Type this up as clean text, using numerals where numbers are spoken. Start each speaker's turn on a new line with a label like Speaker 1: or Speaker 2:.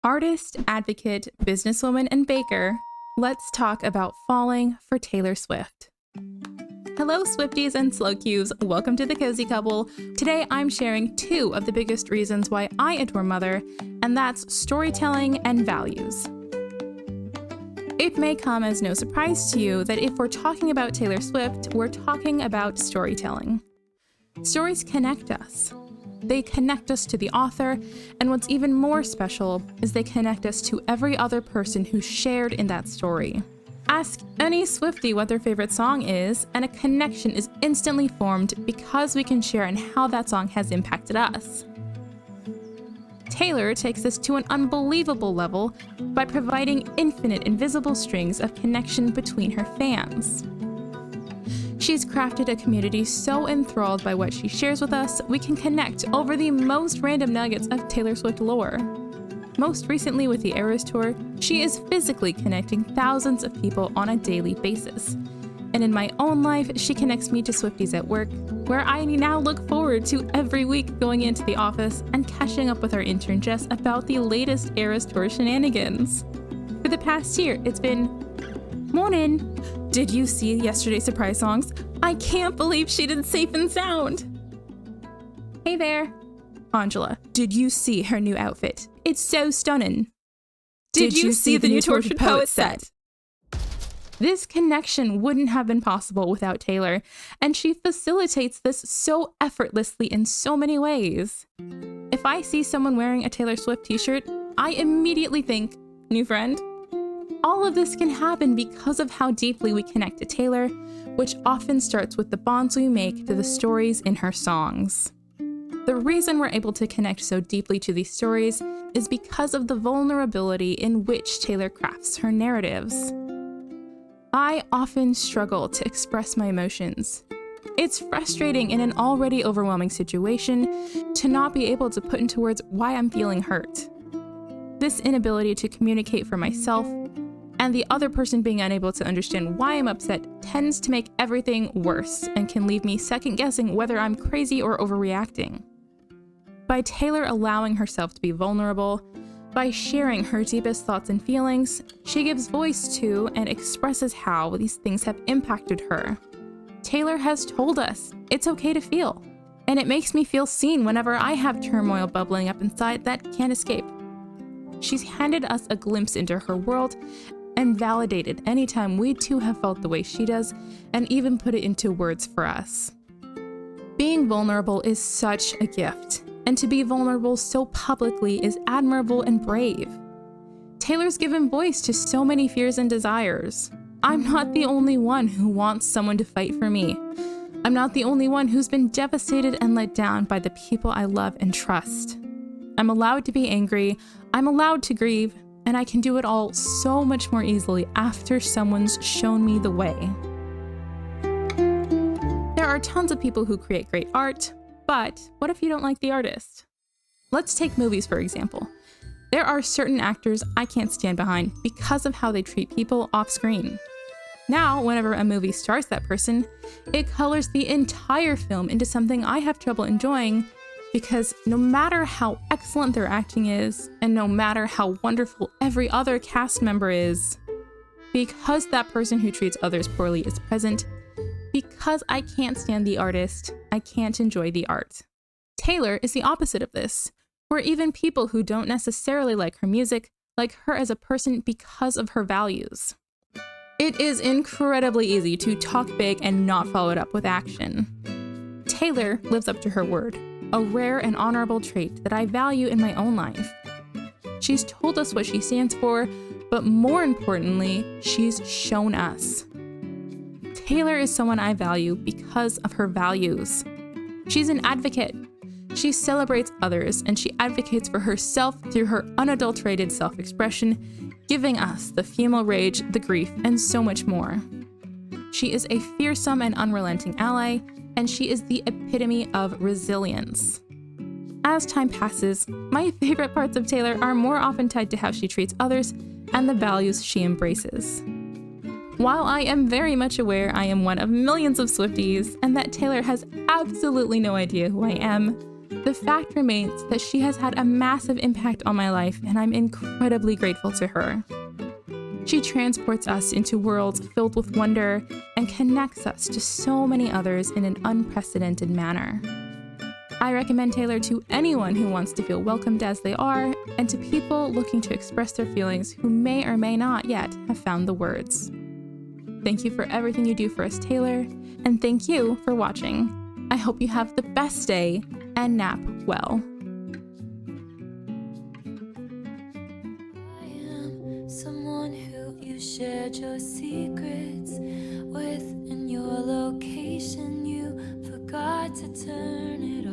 Speaker 1: Artist, advocate, businesswoman, and baker, let's talk about falling for Taylor Swift. Hello, Swifties and slow cues. Welcome to the Cozy Couple. Today, I'm sharing two of the biggest reasons why I adore Mother, and that's storytelling and values. It may come as no surprise to you that if we're talking about Taylor Swift, we're talking about storytelling. Stories connect us. They connect us to the author, and what's even more special is they connect us to every other person who shared in that story. Ask any Swiftie what their favorite song is, and a connection is instantly formed because we can share in how that song has impacted us. Taylor takes this to an unbelievable level by providing infinite invisible strings of connection between her fans. She's crafted a community so enthralled by what she shares with us, we can connect over the most random nuggets of Taylor Swift lore. Most recently with the ErasTour, she is physically connecting thousands of people on a daily basis. And in my own life, she connects me to Swifties at work, where I now look forward to every week going into the office and catching up with our intern Jess about the latest ErasTour shenanigans. For the past year, it's been, "Morning. Did you see yesterday's surprise songs? I can't believe she did Safe and Sound." "Hey there. Angela, did you see her new outfit? It's so stunning. Did you see the new Tortured Poet set?" This connection wouldn't have been possible without Taylor, and she facilitates this so effortlessly in so many ways. If I see someone wearing a Taylor Swift t-shirt, I immediately think, new friend. All of this can happen because of how deeply we connect to Taylor, which often starts with the bonds we make to the stories in her songs. The reason we're able to connect so deeply to these stories is because of the vulnerability in which Taylor crafts her narratives. I often struggle to express my emotions. It's frustrating in an already overwhelming situation to not be able to put into words why I'm feeling hurt. This inability to communicate for myself and the other person being unable to understand why I'm upset tends to make everything worse and can leave me second-guessing whether I'm crazy or overreacting. By Taylor allowing herself to be vulnerable, by sharing her deepest thoughts and feelings, she gives voice to and expresses how these things have impacted her. Taylor has told us it's okay to feel, and it makes me feel seen whenever I have turmoil bubbling up inside that can't escape. She's handed us a glimpse into her world and validated anytime we too have felt the way she does, and even put it into words for us. Being vulnerable is such a gift, and to be vulnerable so publicly is admirable and brave. Taylor's given voice to so many fears and desires. I'm not the only one who wants someone to fight for me. I'm not the only one who's been devastated and let down by the people I love and trust. I'm allowed to be angry, I'm allowed to grieve, and I can do it all so much more easily after someone's shown me the way. There are tons of people who create great art, but what if you don't like the artist? Let's take movies, for example. There are certain actors I can't stand behind because of how they treat people off screen. Now, whenever a movie stars that person, it colors the entire film into something I have trouble enjoying, because no matter how excellent their acting is, and no matter how wonderful every other cast member is, because that person who treats others poorly is present, because I can't stand the artist, I can't enjoy the art. Taylor is the opposite of this, where even people who don't necessarily like her music like her as a person because of her values. It is incredibly easy to talk big and not follow it up with action. Taylor lives up to her word, a rare and honorable trait that I value in my own life. She's told us what she stands for, but more importantly, she's shown us. Taylor is someone I value because of her values. She's an advocate. She celebrates others, and she advocates for herself through her unadulterated self-expression, giving us the female rage, the grief, and so much more. She is a fearsome and unrelenting ally, and she is the epitome of resilience. As time passes, my favorite parts of Taylor are more often tied to how she treats others and the values she embraces. While I am very much aware I am one of millions of Swifties and that Taylor has absolutely no idea who I am, the fact remains that she has had a massive impact on my life, and I'm incredibly grateful to her. She transports us into worlds filled with wonder and connects us to so many others in an unprecedented manner. I recommend Taylor to anyone who wants to feel welcomed as they are, and to people looking to express their feelings who may or may not yet have found the words. Thank you for everything you do for us, Taylor, and thank you for watching. I hope you have the best day and nap well.
Speaker 2: I am someone who you shared your secrets with, in your location you forgot to turn it